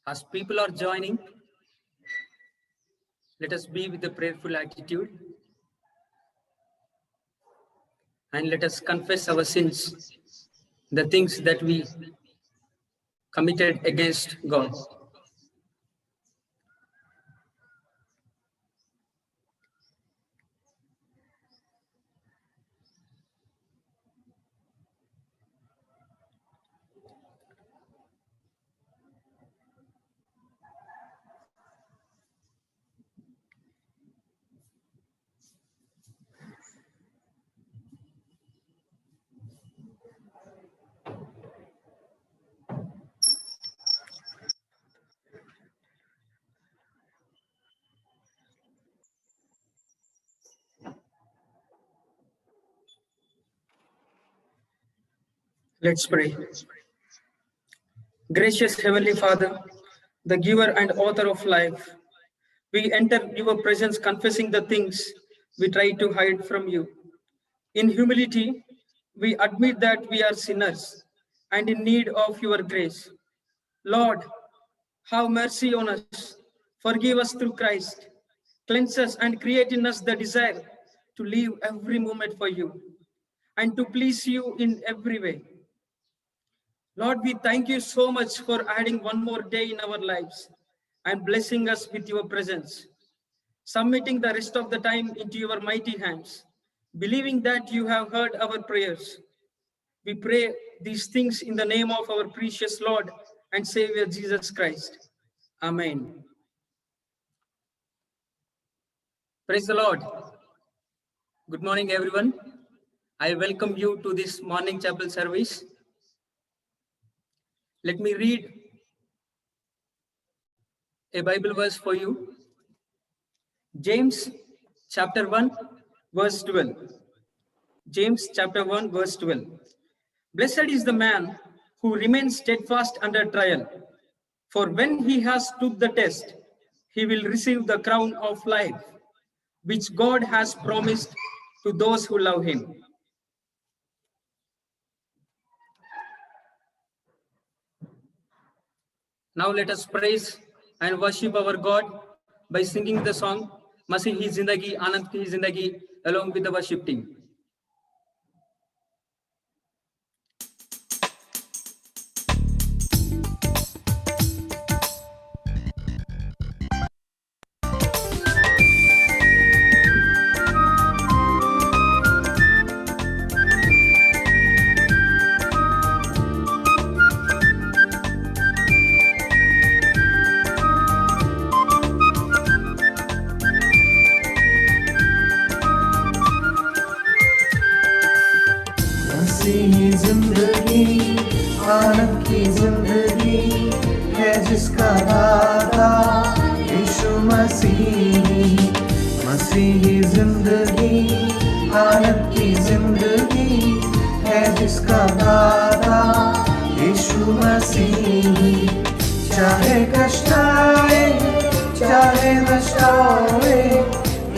As people are joining, let us be with a prayerful attitude and let us confess our sins, the things that we committed against God. Let's pray. Gracious Heavenly Father, the giver and author of life, we enter your presence confessing the things we try to hide from you. In humility, we admit that we are sinners and in need of your grace. Lord, have mercy on us. Forgive us through Christ. Cleanse us and create in us the desire to live every moment for you and to please you in every way. Lord, we thank you so much for adding one more day in our lives and blessing us with your presence, submitting the rest of the time into your mighty hands, believing that you have heard our prayers. We pray these things in the name of our precious Lord and Savior Jesus Christ. Amen. Praise the Lord. Good morning, everyone. I welcome you to this morning chapel service. Let me read a Bible verse for you. James chapter 1, verse 12. James chapter 1, verse 12. Blessed is the man who remains steadfast under trial, for when he has stood the test, he will receive the crown of life, which God has promised to those who love him. Now let us praise and worship our God by singing the song Masih Hi Zindagi, Anand Ki Zindagi, along with the worship team. आनंद की जिंदगी है जिसका दाता यीशु मसीह। मसीही जिंदगी आनंद की जिंदगी है जिसका दाता यीशु मसीह। चाहे कष्ट आए चाहे नष्ट आए,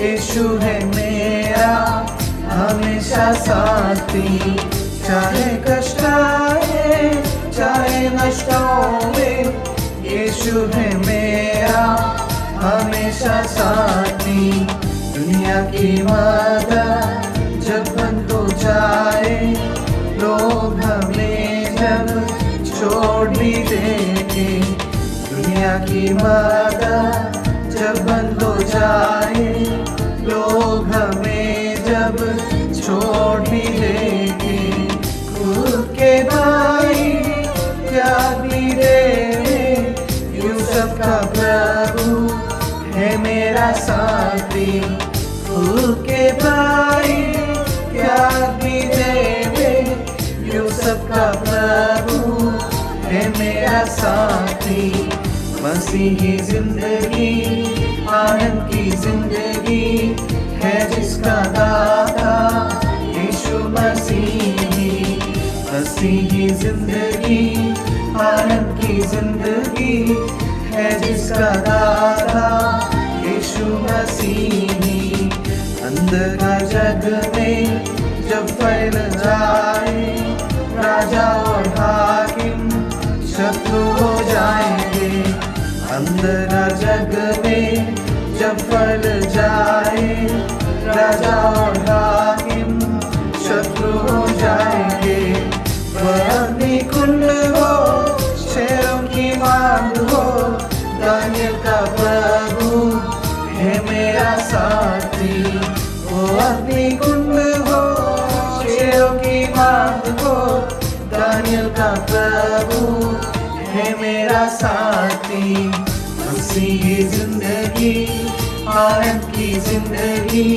यीशु है मेरा हमेशा साथी। चाहे कष्ट आए चाहे नष्ट आए, यीशु है मेरा हमेशा साथी। दुनिया की मदद जब बंद हो जाए, लोग हमें जब छोड़ भी देंगे। दुनिया की मदद जब बंद हो जाए, लोग हमें जब छोड़ भी देंगे। खुद के भाई त्याग भी देंगे, यूसुफ का प्रभु है मेरा साथी। खुद के भाई त्याग भी देंगे, यूसुफ का प्रभु है मेरा साथी। मसीही जिंदगी आनंद की जिंदगी है जिसका दाता यीशु मसीह। मसीही जिंदगी आनंद की जिंदगी है जिसका दाता यीशु यीशु मसीही। अंधकार जग में जब फैल जाए, राजा और हाकिम शत्रु हो जाएंगे। अंधकार जग में जब फैल जाए, राजा और हाकिम शत्रु हो जाएंगे। वह अग्निकुंड हो, शेरों की मांग हो, दानियल का प्रभु है मेरा साथी। वो अग्निकुंड हो, शेरों की मांग हो, दानियल का प्रभु है मेरा साथी। मसीही जिंदगी आनंद की जिंदगी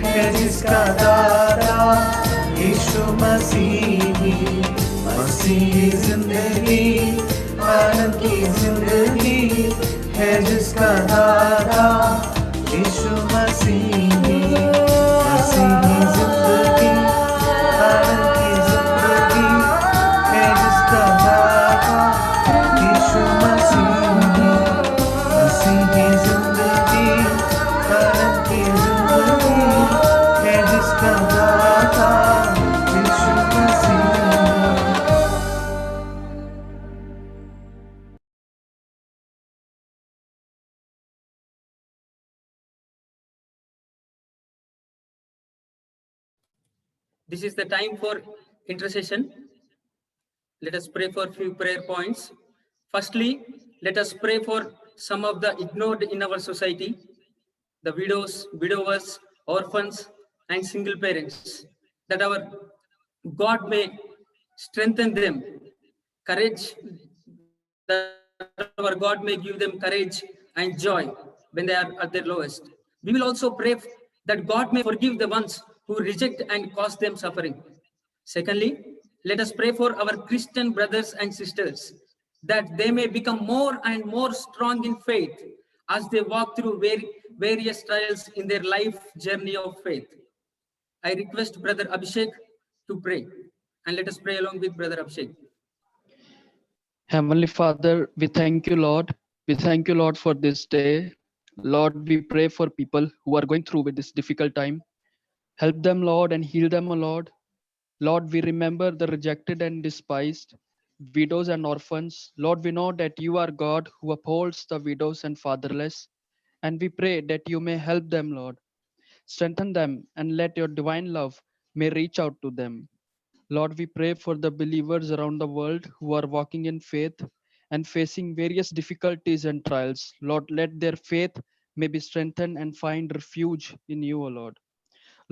है जिसका दाता यीशु मसीही। मसीही जिंदगी आनंद की जिंदगी है जिसका दाता यीशु मसीही। मसीही जिंदगी आनंद की जिंदगी है जिसका दाता यीशु मसीही। मसीही जिंदगी आनंद की जिंदगी है जिसका दाता यीशु मसीही। This is the time for intercession. Let us pray for a few prayer points. Firstly, let us pray for some of the ignored in our society, the widows, widowers, orphans, and single parents, that our God may strengthen them, courage, that our God may give them courage and joy when they are at their lowest. We will also pray that God may forgive the ones who reject and cause them suffering. Secondly, let us pray for our Christian brothers and sisters, that they may become more and more strong in faith as they walk through various trials in their life journey of faith. I request Brother Abhishek to pray, and let us pray along with Brother Abhishek. Heavenly Father, we thank you, Lord. We thank you, Lord, for this day. Lord, we pray for people who are going through with this difficult time. Help them, Lord, and heal them, O Lord. Lord, we remember the rejected and despised, widows and orphans. Lord, we know that you are God who upholds the widows and fatherless. And we pray that you may help them, Lord. Strengthen them and let your divine love may reach out to them. Lord, we pray for the believers around the world who are walking in faith and facing various difficulties and trials. Lord, let their faith may be strengthened and find refuge in you, O Lord.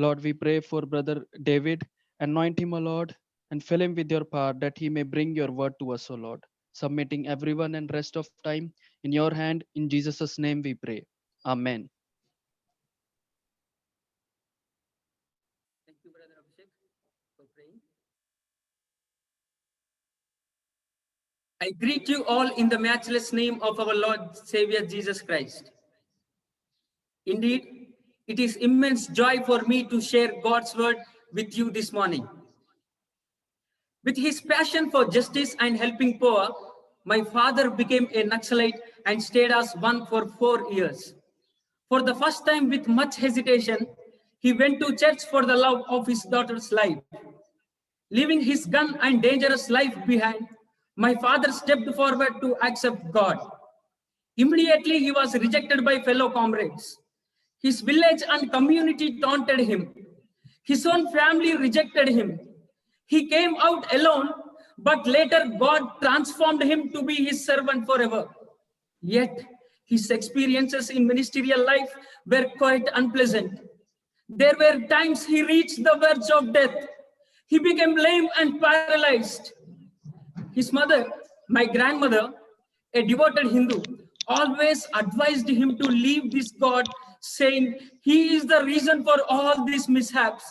Lord, we pray for Brother David. Anoint him, O Lord, and fill him with your power that he may bring your word to us, O Lord. Submitting everyone and rest of time in your hand. In Jesus' name we pray. Amen. Thank you, Brother Abhishek, for praying. I greet you all in the matchless name of our Lord Savior Jesus Christ. Indeed, it is immense joy for me to share God's word with you this morning. With his passion for justice and helping poor, my father became a Naxalite and stayed as one for 4 years. For the first time, with much hesitation, he went to church for the love of his daughter's life. Leaving his gun and dangerous life behind, my father stepped forward to accept God. Immediately, he was rejected by fellow comrades. His village and community taunted him. His own family rejected him. He came out alone, but later God transformed him to be his servant forever. Yet, his experiences in ministerial life were quite unpleasant. There were times he reached the verge of death. He became lame and paralyzed. His mother, my grandmother, a devoted Hindu, always advised him to leave this God, saying he is the reason for all these mishaps.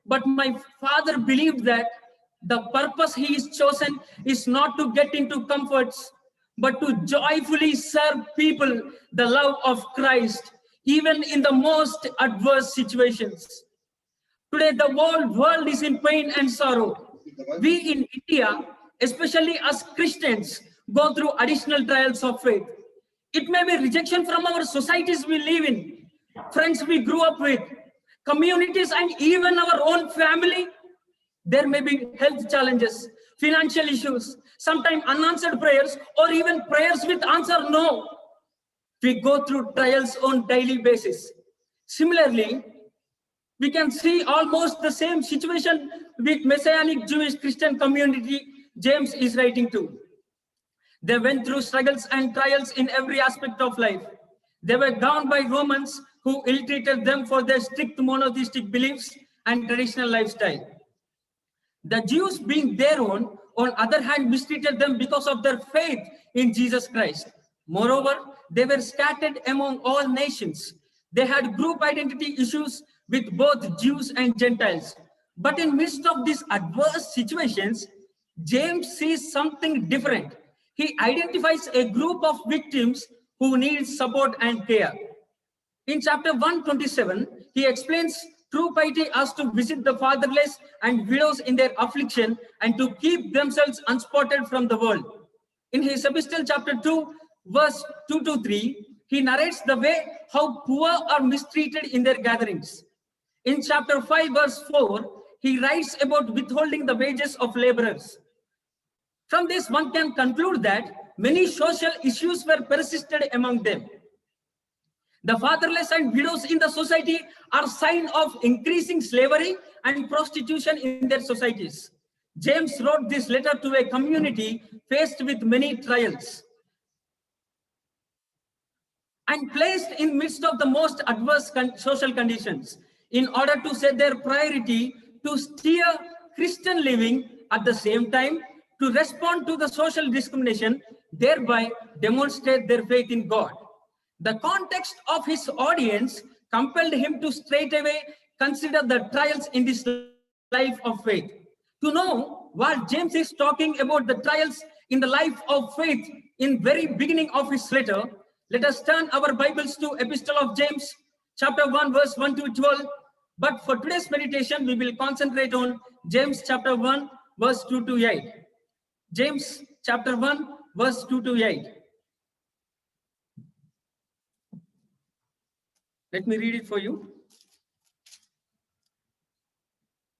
But my father believed that the purpose he is chosen is not to get into comforts, but to joyfully serve people the love of Christ, even in the most adverse situations. Today, the whole world is in pain and sorrow. We in India, especially as Christians, go through additional trials of faith. It may be rejection from our societies we live in, friends we grew up with, communities, and even our own family. There may be health challenges, financial issues, sometimes unanswered prayers, or even prayers with answer no. We go through trials on daily basis. Similarly, we can see almost the same situation with Messianic Jewish Christian community James is writing to. They went through struggles and trials in every aspect of life. They were bound by Romans who ill-treated them for their strict monotheistic beliefs and traditional lifestyle. The Jews, being their own, on other hand, mistreated them because of their faith in Jesus Christ. Moreover, they were scattered among all nations. They had group identity issues with both Jews and Gentiles. But in midst of these adverse situations, James sees something different. He identifies a group of victims who need support and care. In chapter 127, he explains true piety as to visit the fatherless and widows in their affliction and to keep themselves unspotted from the world. In his epistle, chapter 2, verse 2 to 3, he narrates the way how poor are mistreated in their gatherings. In chapter 5, verse 4, he writes about withholding the wages of laborers. From this, one can conclude that many social issues were persisted among them. The fatherless and widows in the society are a sign of increasing slavery and prostitution in their societies. James wrote this letter to a community faced with many trials and placed in midst of the most adverse social conditions in order to set their priority to steer Christian living, at the same time to respond to the social discrimination, thereby demonstrate their faith in God. The context of his audience compelled him to straightaway consider the trials in this life of faith. To know what James is talking about the trials in the life of faith in very beginning of his letter, let us turn our Bibles to Epistle of James, chapter 1, verse 1 to 12. But for today's meditation, we will concentrate on James chapter 1, verse 2 to 8. James chapter 1, verse 2 to 8. Let me read it for you.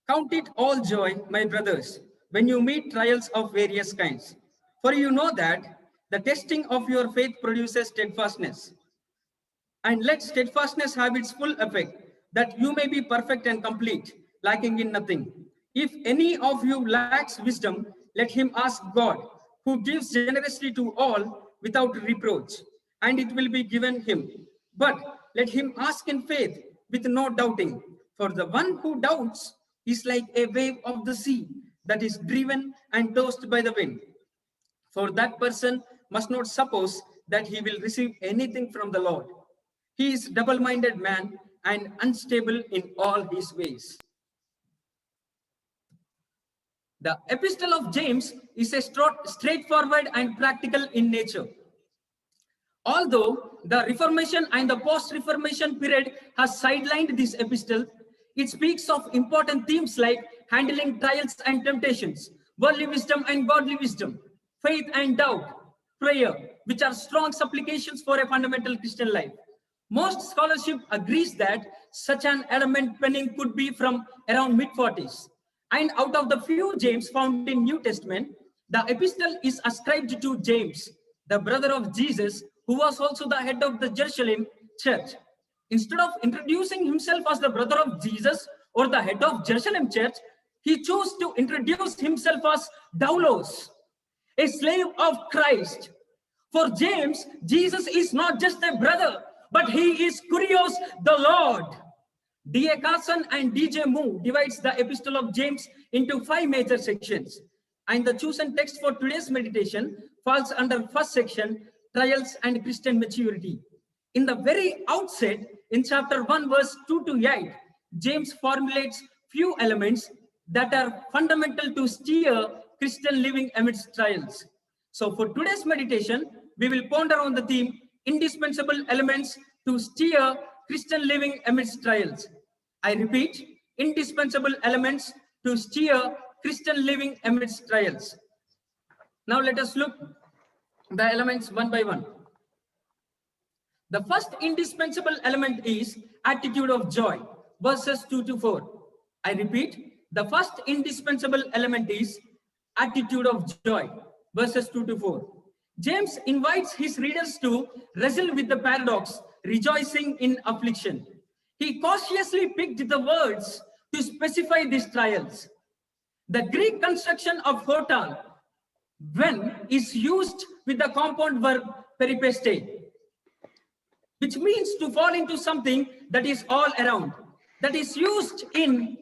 Count it all joy, my brothers, when you meet trials of various kinds. For you know that the testing of your faith produces steadfastness. And let steadfastness have its full effect, that you may be perfect and complete, lacking in nothing. If any of you lacks wisdom, let him ask God, who gives generously to all without reproach, and it will be given him. But let him ask in faith with no doubting. For the one who doubts is like a wave of the sea that is driven and tossed by the wind. For that person must not suppose that he will receive anything from the Lord. He is a double-minded man and unstable in all his ways. The Epistle of James is a straightforward and practical in nature. Although the Reformation and the post-Reformation period has sidelined this epistle, it speaks of important themes like handling trials and temptations, worldly wisdom and godly wisdom, faith and doubt, prayer, which are strong supplications for a fundamental Christian life. Most scholarship agrees that such an element penning could be from around mid-40s. And out of the few James found in New Testament, the epistle is ascribed to James, the brother of Jesus, who was also the head of the Jerusalem church. Instead of introducing himself as the brother of Jesus or the head of Jerusalem church, he chose to introduce himself as Doulos, a slave of Christ. For James, Jesus is not just a brother, but he is Kurios, the Lord. D.A. Carson and D.J. Moore divides the Epistle of James into 5 major sections. And the chosen text for today's meditation falls under first section, Trials and Christian Maturity. In the very outset, in chapter 1, verse 2 to 8, James formulates few elements that are fundamental to steer Christian living amidst trials. So for today's meditation, we will ponder on the theme, indispensable elements to steer Christian living amidst trials. I repeat, indispensable elements to steer Christian living amidst trials. Now let us look the elements one by one. The first indispensable element is attitude of joy, verses 2 to 4. I repeat, the first indispensable element is attitude of joy, verses 2 to 4. James invites his readers to wrestle with the paradox, rejoicing in affliction. He cautiously picked the words to specify these trials. The Greek construction of hotal, when, is used with the compound verb peripeste, which means to fall into something that is all around. That is used in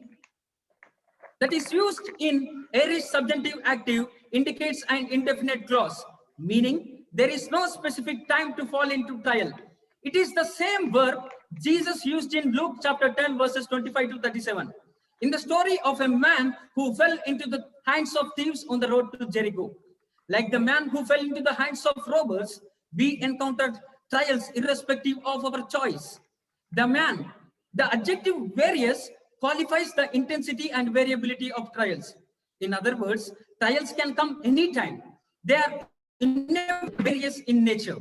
aorist subjunctive active indicates an indefinite clause, meaning there is no specific time to fall into trial. It is the same verb Jesus used in Luke chapter 10 verses 25 to 37. In the story of a man who fell into the hands of thieves on the road to Jericho. Like the man who fell into the hands of robbers, we encountered trials irrespective of our choice. The adjective various qualifies the intensity and variability of trials. In other words, trials can come anytime. They are various in nature.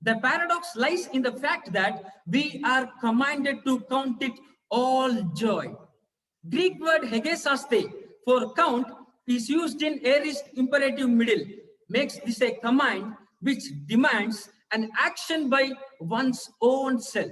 The paradox lies in the fact that we are commanded to count it all joy. Greek word hegesaste for count is used in aorist imperative middle, makes this a command which demands an action by one's own self.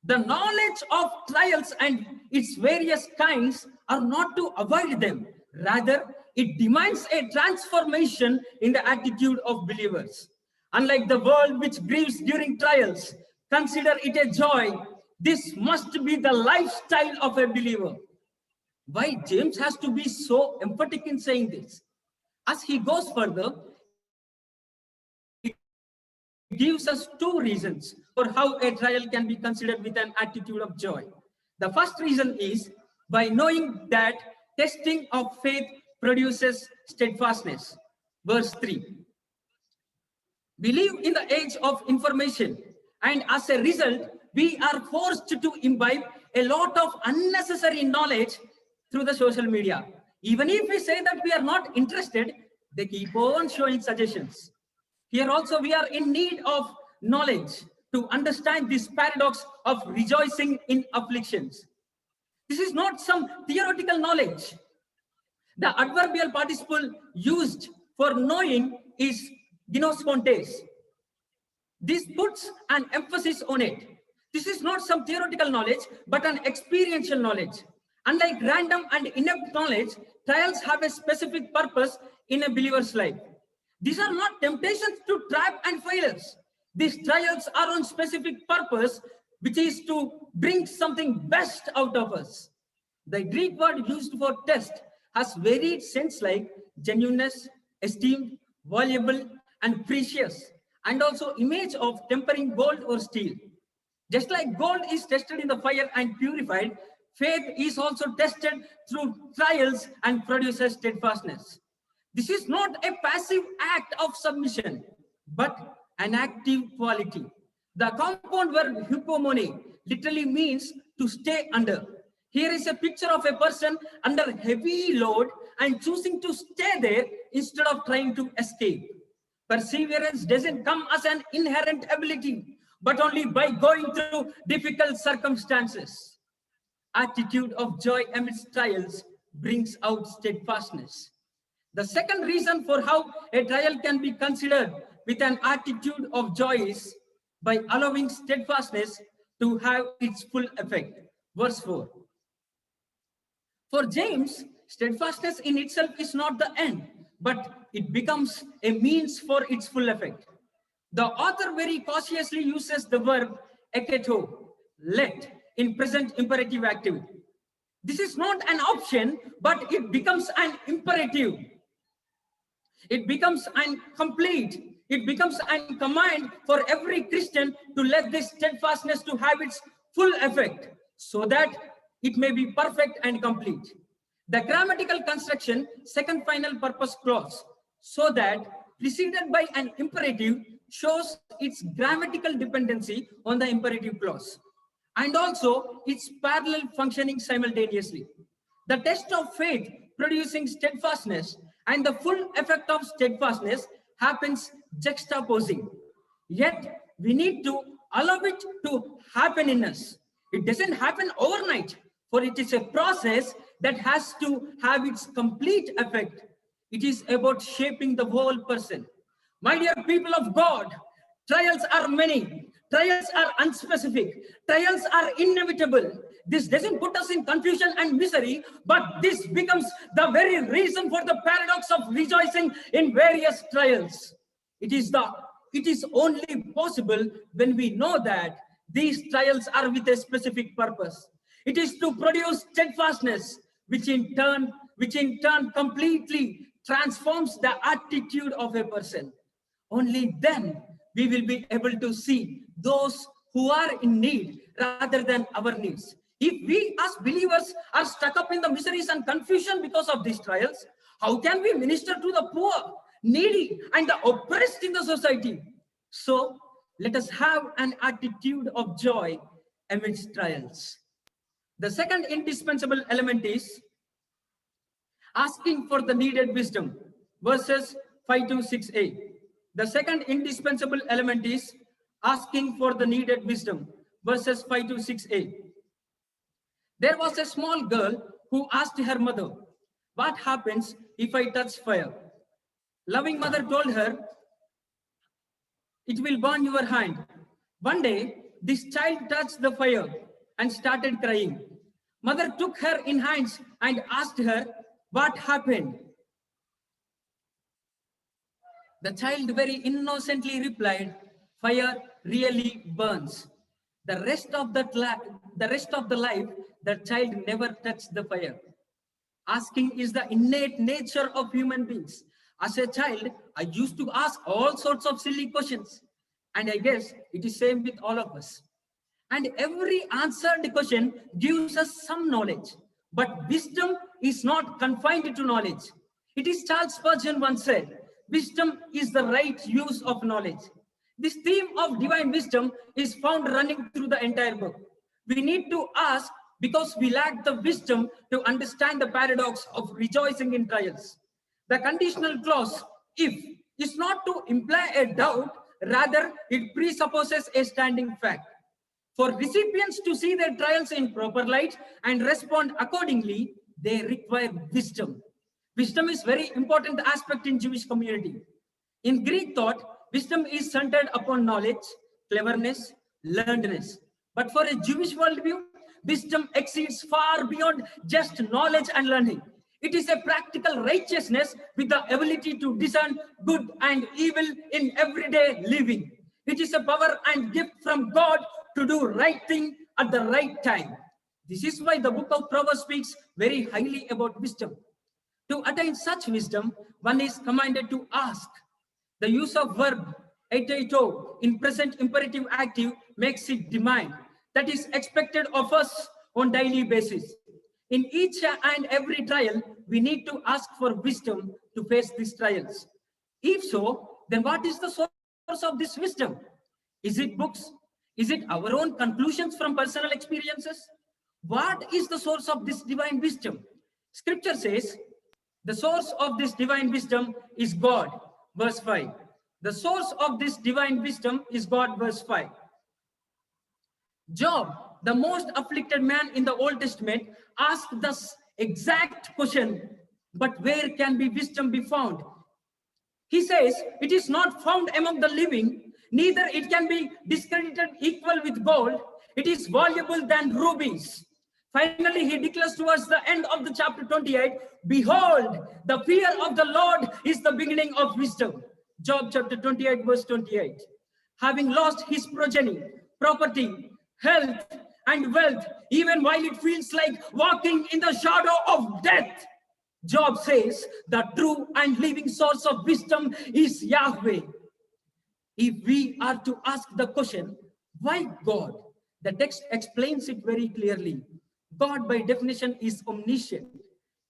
The knowledge of trials and its various kinds are not to avoid them. Rather, it demands a transformation in the attitude of believers. Unlike the world which grieves during trials, consider it a joy. This must be the lifestyle of a believer. Why James has to be so emphatic in saying this? As he goes further, he gives us two reasons for how a trial can be considered with an attitude of joy. The first reason is by knowing that testing of faith produces steadfastness. Verse 3. We live in the age of information, and as a result, we are forced to imbibe a lot of unnecessary knowledge through the social media. Even if we say that we are not interested, they keep on showing suggestions. Here also we are in need of knowledge to understand this paradox of rejoicing in afflictions. This is not some theoretical knowledge. The adverbial participle used for knowing is gnospontes. This puts an emphasis on it. This is not some theoretical knowledge, but an experiential knowledge. Unlike random and inept knowledge, trials have a specific purpose in a believer's life. These are not temptations to trap and failures. These trials are on specific purpose, which is to bring something best out of us. The Greek word used for test has varied sense like genuineness, esteemed, valuable, and precious, and also image of tempering gold or steel. Just like gold is tested in the fire and purified, faith is also tested through trials and produces steadfastness. This is not a passive act of submission, but an active quality. The compound verb hypomone literally means to stay under. Here is a picture of a person under heavy load and choosing to stay there instead of trying to escape. Perseverance doesn't come as an inherent ability, but only by going through difficult circumstances. Attitude of joy amidst trials brings out steadfastness. The second reason for how a trial can be considered with an attitude of joy is by allowing steadfastness to have its full effect. Verse 4. For James, steadfastness in itself is not the end, but it becomes a means for its full effect. The author very cautiously uses the verb eketo, let, in present imperative active. This is not an option, but it becomes an imperative. It becomes an complete. It becomes a command for every Christian to let this steadfastness to have its full effect, so that it may be perfect and complete. The grammatical construction, second final purpose clause, so that preceded by an imperative, shows its grammatical dependency on the imperative clause, and also its parallel functioning simultaneously. The test of faith producing steadfastness and the full effect of steadfastness happens juxtaposing. Yet we need to Allow it to happen in us. It doesn't happen overnight, for it is a process that has to have its complete effect. It is about shaping the whole person. My dear people of God, trials are many. Trials are unspecific. Trials are inevitable. This doesn't put us in confusion and misery, but this becomes the very reason for the paradox of rejoicing in various trials. It is only possible when we know that these trials are with a specific purpose. It is to produce steadfastness, which in turn completely transforms the attitude of a person. Only then we will be able to see those who are in need rather than our needs. If we as believers are stuck up in the miseries and confusion because of these trials, how can we minister to the poor, needy, and the oppressed in the society? So let us have an attitude of joy amidst trials. The second indispensable element is asking for the needed wisdom, verses 5 to 6a. The second indispensable element is asking for the needed wisdom, verses 5 to 6a. There was a small girl who asked her mother, "What happens if I touch fire?" Loving mother told her, "It will burn your hand." One day, this child touched the fire and started crying. Mother took her in hands and asked her, "What happened?" The child very innocently replied, "Fire really burns." The rest of the life, the child never touched the fire. Asking is the innate nature of human beings. As a child, I used to ask all sorts of silly questions. And I guess it is same with all of us. And every answered question gives us some knowledge. But wisdom is not confined to knowledge. It is Charles Spurgeon once said, "Wisdom is the right use of knowledge." This theme of divine wisdom is found running through the entire book. We need to ask because we lack the wisdom to understand the paradox of rejoicing in trials. The conditional clause, "if," is not to imply a doubt, rather it presupposes a standing fact. For recipients to see their trials in proper light and respond accordingly, they require wisdom. Wisdom is very important aspect in Jewish community. In Greek thought, wisdom is centered upon knowledge, cleverness, learnedness. But for a Jewish worldview, wisdom exceeds far beyond just knowledge and learning. It is a practical righteousness with the ability to discern good and evil in everyday living. It is a power and gift from God to do right thing at the right time. This is why the book of Proverbs speaks very highly about wisdom. To attain such wisdom, one is commanded to ask. The use of verb eiteito in present imperative active makes it demand that is expected of us on daily basis. In each and every trial, we need to ask for wisdom to face these trials. If so, then what is the source of this wisdom? Is it books? Is it our own conclusions from personal experiences? What is the source of this divine wisdom? Scripture says, the source of this divine wisdom is God, verse 5. The source of this divine wisdom is God, verse 5. Job, the most afflicted man in the Old Testament, asked this exact question, but where can wisdom be found? He says, it is not found among the living, neither it can be discredited equal with gold. It is valuable than rubies. Finally, he declares towards the end of the chapter 28, behold, the fear of the Lord is the beginning of wisdom. Job chapter 28, verse 28. Having lost his progeny, property, health, and wealth, even while it feels like walking in the shadow of death, Job says, the true and living source of wisdom is Yahweh. If we are to ask the question, why God? The text explains it very clearly. God, by definition, is omniscient.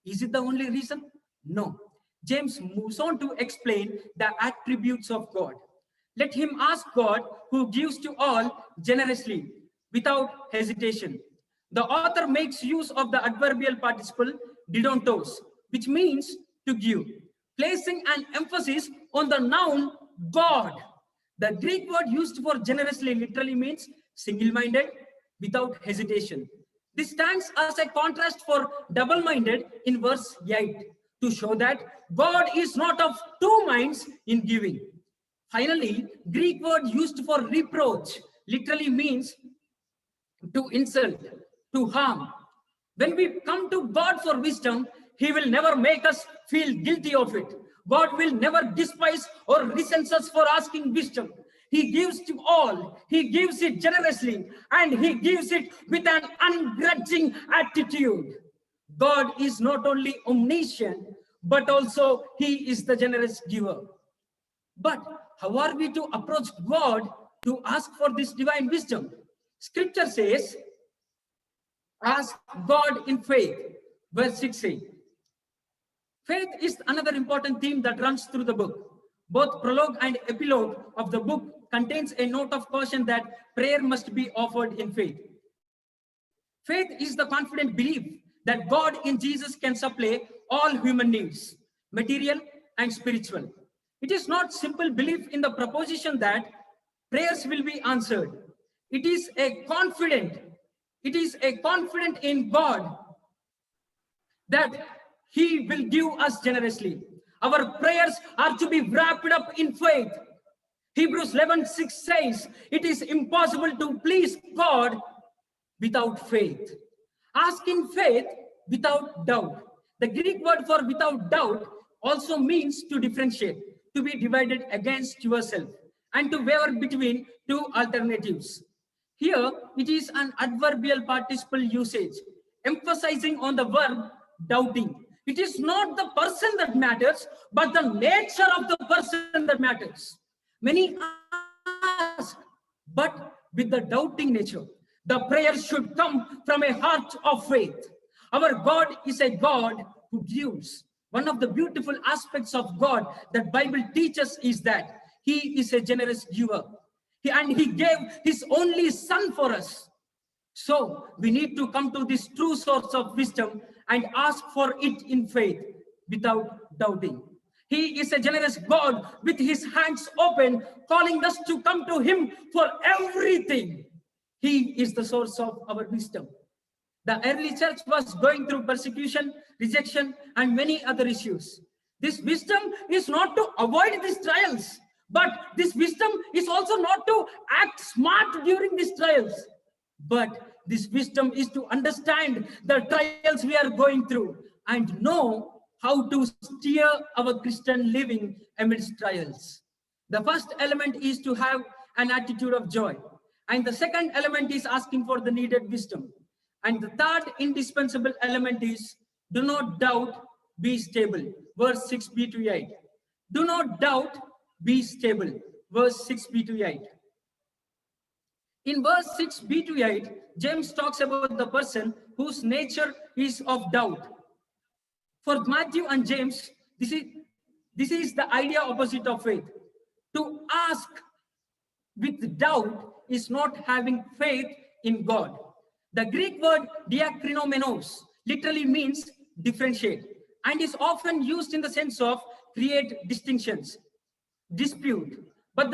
Is it the only reason? No. James moves on to explain the attributes of God. Let him ask God, who gives to all generously, without hesitation. The author makes use of the adverbial participle didontos, which means to give, placing an emphasis on the noun God. The Greek word used for generously literally means single-minded, without hesitation. This stands as a contrast for double-minded in verse 8 to show that God is not of two minds in giving. Finally, Greek word used for reproach literally means to insult, to harm. When we come to God for wisdom, He will never make us feel guilty of it. God will never despise or resent us for asking wisdom. He gives to all. He gives it generously, and He gives it with an ungrudging attitude. God is not only omniscient, but also He is the generous giver. But how are we to approach God to ask for this divine wisdom? Scripture says, ask God in faith. Verse 6a. Faith is another important theme that runs through the book. Both prologue and epilogue of the book contains a note of caution that prayer must be offered in faith. Faith is the confident belief that God in Jesus can supply all human needs, material and spiritual. It is not simple belief in the proposition that prayers will be answered. It is a confident in God that He will give us generously. Our prayers are to be wrapped up in faith. Hebrews 11:6 says, it is impossible to please God without faith. Ask in faith without doubt. The Greek word for without doubt also means to differentiate, to be divided against yourself, and to waver between two alternatives. Here, it is an adverbial participle usage, emphasizing on the verb doubting. It is not the person that matters, but the nature of the person that matters. Many ask, but with the doubting nature. The prayer should come from a heart of faith. Our God is a God who gives. One of the beautiful aspects of God that Bible teaches is that He is a generous giver. And He gave His only Son for us. So we need to come to this true source of wisdom and ask for it in faith without doubting. He is a generous God with His hands open, calling us to come to Him for everything. He is the source of our wisdom. The early church was going through persecution, rejection, and many other issues. This wisdom is not to avoid these trials, but this wisdom is also not to act smart during these trials. But this wisdom is to understand the trials we are going through and know how to steer our Christian living amidst trials. The first element is to have an attitude of joy. And the second element is asking for the needed wisdom. And the third indispensable element is do not doubt, be stable. Verse 6b to 8. Do not doubt, be stable. Verse 6b to 8. In verse 6b to 8, James talks about the person whose nature is of doubt. For Matthew and James, this is the idea opposite of faith. To ask with doubt is not having faith in God. The Greek word diakrinomenos literally means differentiate and is often used in the sense of create distinctions, dispute. But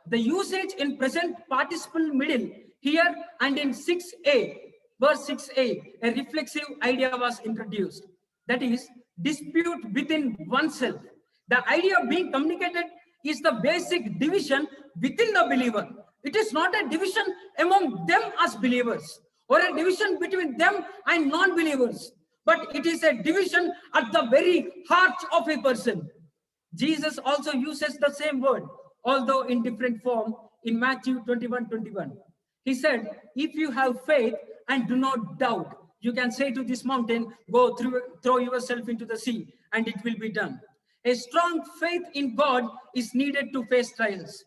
the usage in present participle middle here and in 6a, verse 6a, a reflexive idea was introduced. That is, dispute within oneself. The idea being communicated is the basic division within the believer. It is not a division among them as believers or a division between them and non-believers, but it is a division at the very heart of a person. Jesus also uses the same word, although in different form, in Matthew 21:21. He said, if you have faith and do not doubt, you can say to this mountain, go throw yourself into the sea, and it will be done. A strong faith in God is needed to face trials.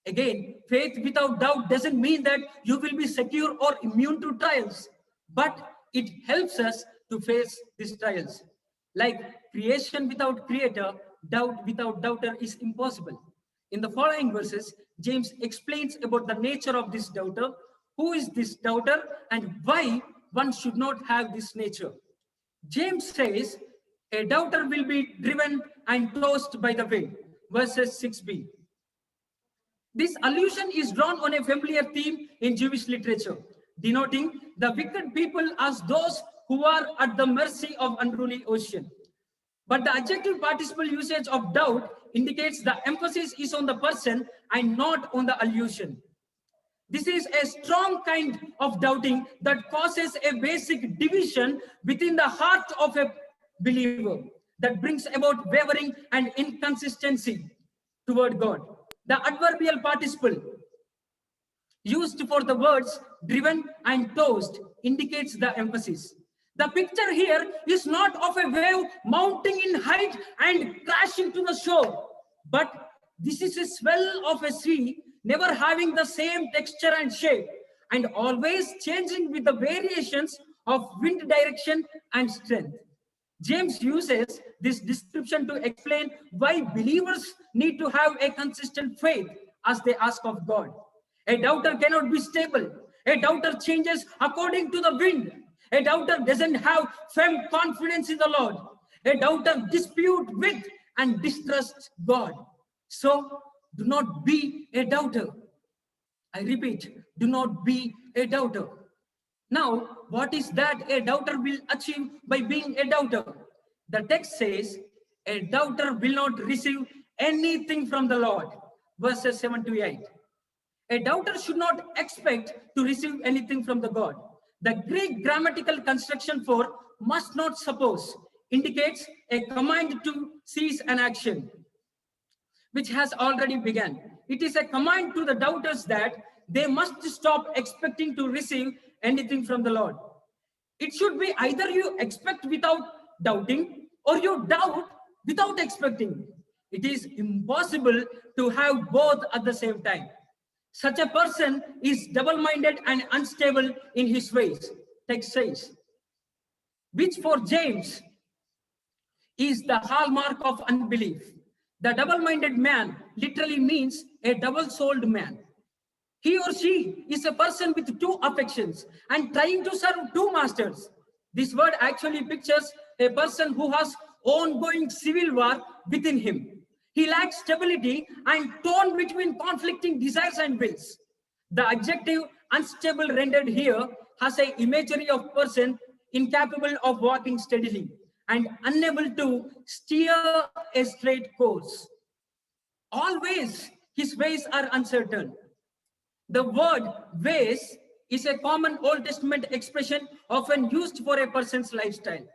Again, faith without doubt doesn't mean that you will be secure or immune to trials, but it helps us to face these trials. Like creation without creator, doubt without doubter is impossible. In the following verses, James explains about the nature of this doubter, who is this doubter, and why one should not have this nature. James says, a doubter will be driven and tossed by the wind. Verses 6b. This allusion is drawn on a familiar theme in Jewish literature, denoting the wicked people as those who are at the mercy of unruly ocean. But the adjective participle usage of doubt indicates the emphasis is on the person and not on the allusion. This is a strong kind of doubting that causes a basic division within the heart of a believer that brings about wavering and inconsistency toward God. The adverbial participle used for the words driven and tossed indicates the emphasis. The picture here is not of a wave mounting in height and crashing to the shore, but this is a swell of a sea, never having the same texture and shape, and always changing with the variations of wind direction and strength. James uses this description to explain why believers need to have a consistent faith as they ask of God. A doubter cannot be stable. A doubter changes according to the wind. A doubter doesn't have firm confidence in the Lord. A doubter disputes with and distrusts God. So do not be a doubter. I repeat, do not be a doubter. Now, what is that a doubter will achieve by being a doubter? The text says, a doubter will not receive anything from the Lord. Verses 7 to 8. A doubter should not expect to receive anything from the God. The Greek grammatical construction for must not suppose indicates a command to cease an action, which has already begun. It is a command to the doubters that they must stop expecting to receive anything from the Lord. It should be either you expect without doubting or you doubt without expecting. It is impossible to have both at the same time. Such a person is double-minded and unstable in his ways, text says, which for James is the hallmark of unbelief. The double-minded man literally means a double-souled man. He or she is a person with two affections and trying to serve two masters. This word actually pictures a person who has ongoing civil war within him. He lacks stability and torn between conflicting desires and wills. The adjective unstable rendered here has an imagery of person incapable of walking steadily and unable to steer a straight course. Always his ways are uncertain. The word ways is a common Old Testament expression often used for a person's lifestyle.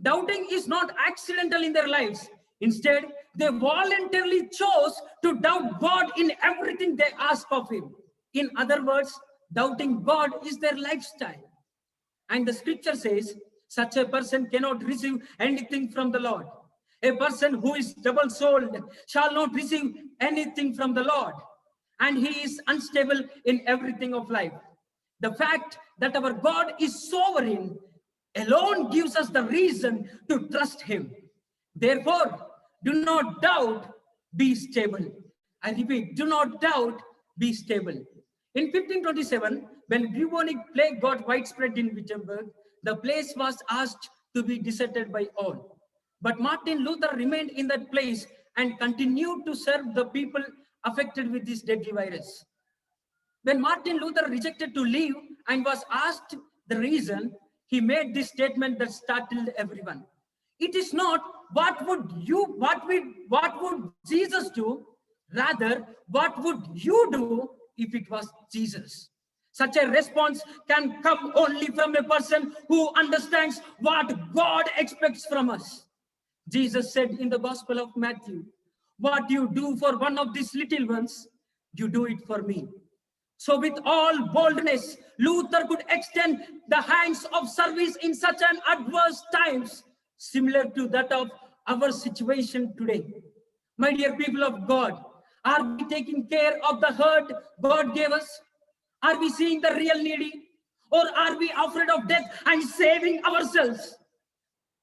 Doubting is not accidental in their lives. Instead, they voluntarily chose to doubt God in everything they ask of him. In other words, doubting God is their lifestyle. And the scripture says, such a person cannot receive anything from the Lord. A person who is double-souled shall not receive anything from the Lord. And he is unstable in everything of life. The fact that our God is sovereign alone gives us the reason to trust him. Therefore, do not doubt, be stable. I repeat, do not doubt, be stable. In 1527, when bubonic plague got widespread in Wittenberg, the place was asked to be deserted by all. But Martin Luther remained in that place and continued to serve the people affected with this deadly virus. When Martin Luther rejected to leave and was asked the reason, he made this statement that startled everyone. It is not what would Jesus do? Rather, what would you do if it was Jesus? Such a response can come only from a person who understands what God expects from us. Jesus said in the Gospel of Matthew, what you do for one of these little ones, you do it for me. So with all boldness, Luther could extend the hands of service in such an adverse times, similar to that of our situation today. My dear people of God, are we taking care of the hurt God gave us? Are we seeing the real needy? Or are we afraid of death and saving ourselves?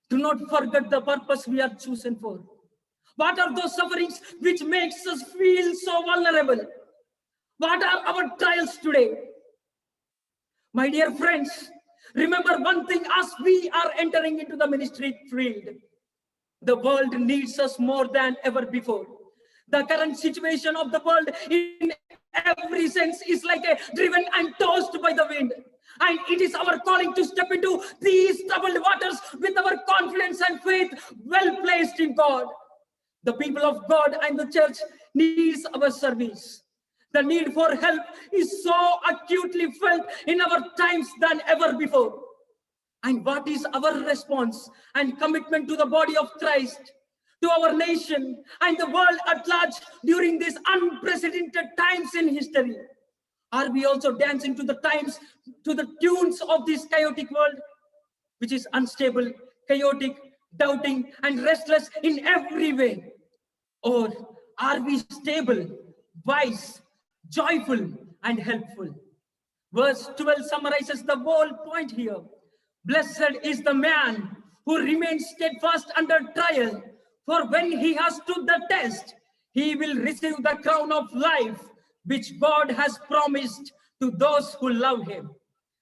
Do not forget the purpose we are chosen for. What are those sufferings which makes us feel so vulnerable? What are our trials today? My dear friends, remember one thing as we are entering into the ministry field. The world needs us more than ever before. The current situation of the world in every sense is like a driven and tossed by the wind. And it is our calling to step into these troubled waters with our confidence and faith well placed in God. The people of God and the church needs our service. The need for help is so acutely felt in our times than ever before. And what is our response and commitment to the body of Christ, to our nation and the world at large during these unprecedented times in history? Are we also dancing to the times, to the tunes of this chaotic world, which is unstable, chaotic, doubting, and restless in every way? Or are we stable, wise, joyful, and helpful? Verse 12 summarizes the whole point here. Blessed is the man who remains steadfast under trial, for when he has stood the test, he will receive the crown of life which God has promised to those who love him.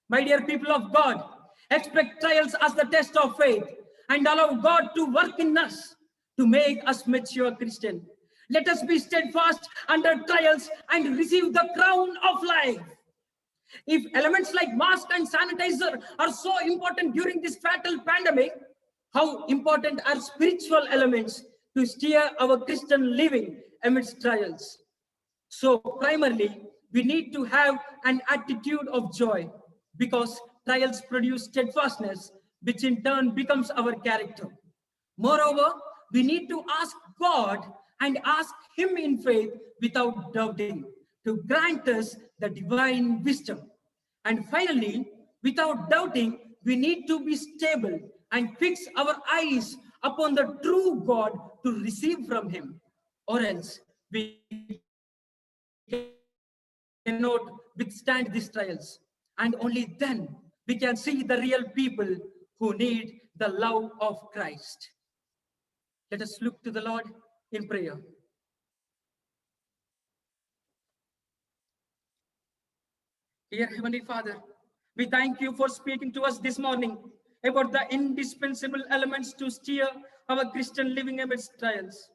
My dear people of God, expect trials as the test of faith and allow God to work in us to make us mature Christian. Let us be steadfast under trials and receive the crown of life. If elements like mask and sanitizer are so important during this fatal pandemic, how important are spiritual elements to steer our Christian living amidst trials? So primarily, we need to have an attitude of joy because trials produce steadfastness, which in turn becomes our character. Moreover, we need to ask God and ask Him in faith without doubting to grant us the divine wisdom. And finally, without doubting, we need to be stable and fix our eyes upon the true God to receive from Him, or else we cannot withstand these trials. And only then we can see the real people who need the love of Christ. Let us look to the Lord in prayer. Dear Heavenly Father, we thank you for speaking to us this morning about the indispensable elements to steer our Christian living amidst trials.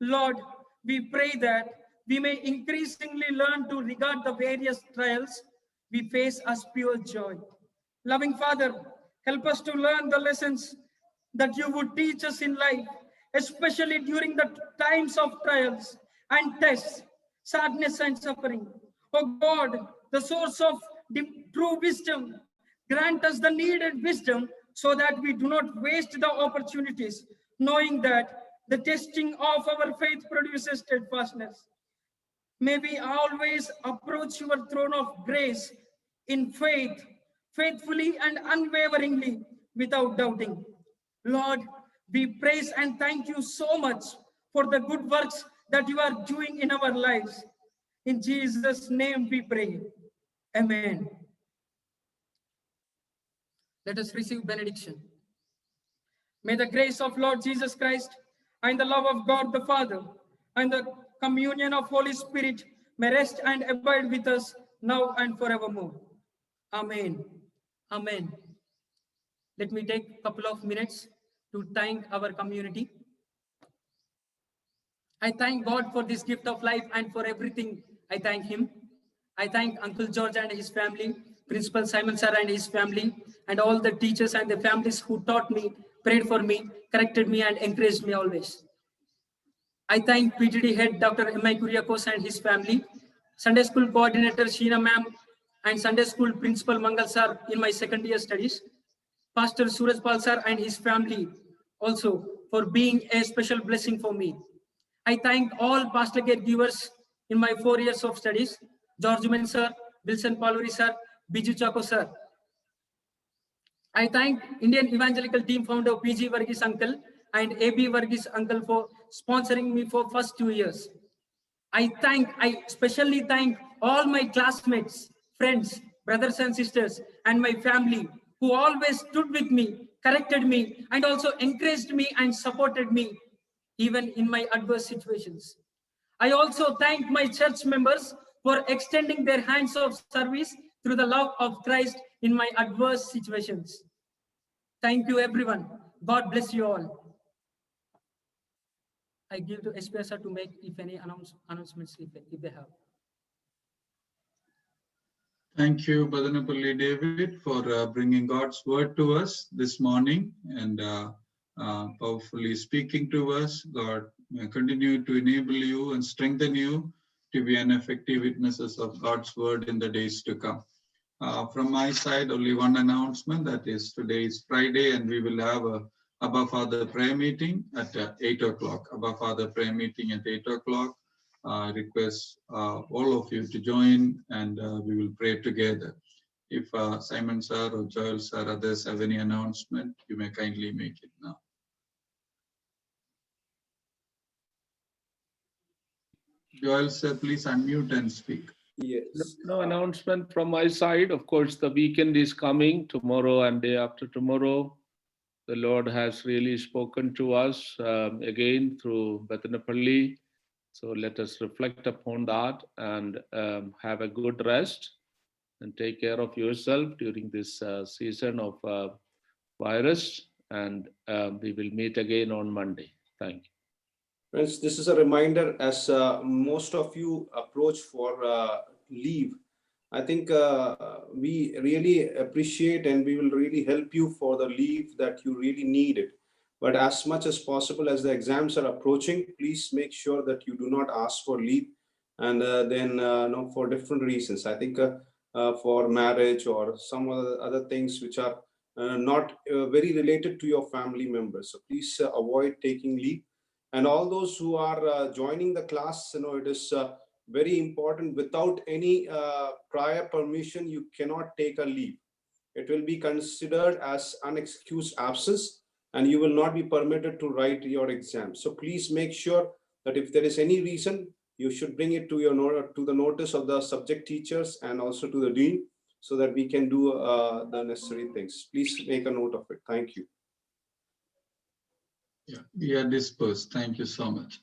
Lord, we pray that we may increasingly learn to regard the various trials we face as pure joy. Loving Father, help us to learn the lessons that you would teach us in life, especially during the times of trials and tests, sadness and suffering. Oh God, the source of true wisdom, grant us the needed wisdom so that we do not waste the opportunities, knowing that the testing of our faith produces steadfastness. May we always approach your throne of grace in faith, faithfully and unwaveringly, without doubting. Lord, we praise and thank you so much for the good works that you are doing in our lives. In Jesus' name we pray. Amen. Let us receive benediction. May the grace of Lord Jesus Christ and the love of God the Father and the communion of Holy Spirit may rest and abide with us now and forevermore. Amen. Amen. Let me take a couple of minutes to thank our community. I thank God for this gift of life and for everything. I thank Him. I thank Uncle George and his family, Principal Simon Sir and his family, and all the teachers and the families who taught me, prayed for me, corrected me, and encouraged me always. I thank PTD head Dr. M.I. Kuriakos and his family, Sunday school coordinator Sheena ma'am, and Sunday school principal Mangal sir in my second year studies, Pastor Suraj Pal sir and his family also for being a special blessing for me. I thank all pastor care givers in my 4 years of studies, George Men sir, Wilson Paluri sir, Biju Chako sir. I thank Indian Evangelical Team founder PG Varghese uncle and AB Varghese uncle for sponsoring me for first 2 years. I especially thank all my classmates, friends, brothers and sisters, and my family who always stood with me, corrected me, and also encouraged me and supported me even in my adverse situations. I also thank my church members for extending their hands of service through the love of Christ in my adverse situations. Thank you, everyone. God bless you all. I give to SPSR to make if any announcements if they have. Thank you, Badanapalli David, for bringing God's word to us this morning and powerfully speaking to us. God may continue to enable you and strengthen you to be an effective witnesses of God's word in the days to come. From my side, only one announcement, that is today is Friday and we will have a Abba Father prayer meeting at 8 o'clock. Abba Father prayer meeting at 8 o'clock. Request all of you to join and we will pray together. If Simon sir or Joel sir, others have any announcement, you may kindly make it now. Joel sir, please unmute and speak. Yes. No announcement from my side. Of course, the weekend is coming tomorrow and day after tomorrow. The Lord has really spoken to us again through Badanapalli. So let us reflect upon that and have a good rest and take care of yourself during this season of virus. And we will meet again on Monday. Thank you. Friends, this is a reminder as most of you approach for leave. I think we really appreciate and we will really help you for the leave that you really needed. But as much as possible, as the exams are approaching, please make sure that you do not ask for leave and then no, for different reasons. I think for marriage or some other things which are not very related to your family members. So please avoid taking leave. And all those who are joining the class, it is very important. Without any prior permission, you cannot take a leave. It will be considered as unexcused absence and you will not be permitted to write your exam. So please make sure that if there is any reason, you should bring it to the notice of the subject teachers and also to the dean so that we can do the necessary things. Please make a note of it. Thank you. Yeah, we are dispersed. Thank you so much.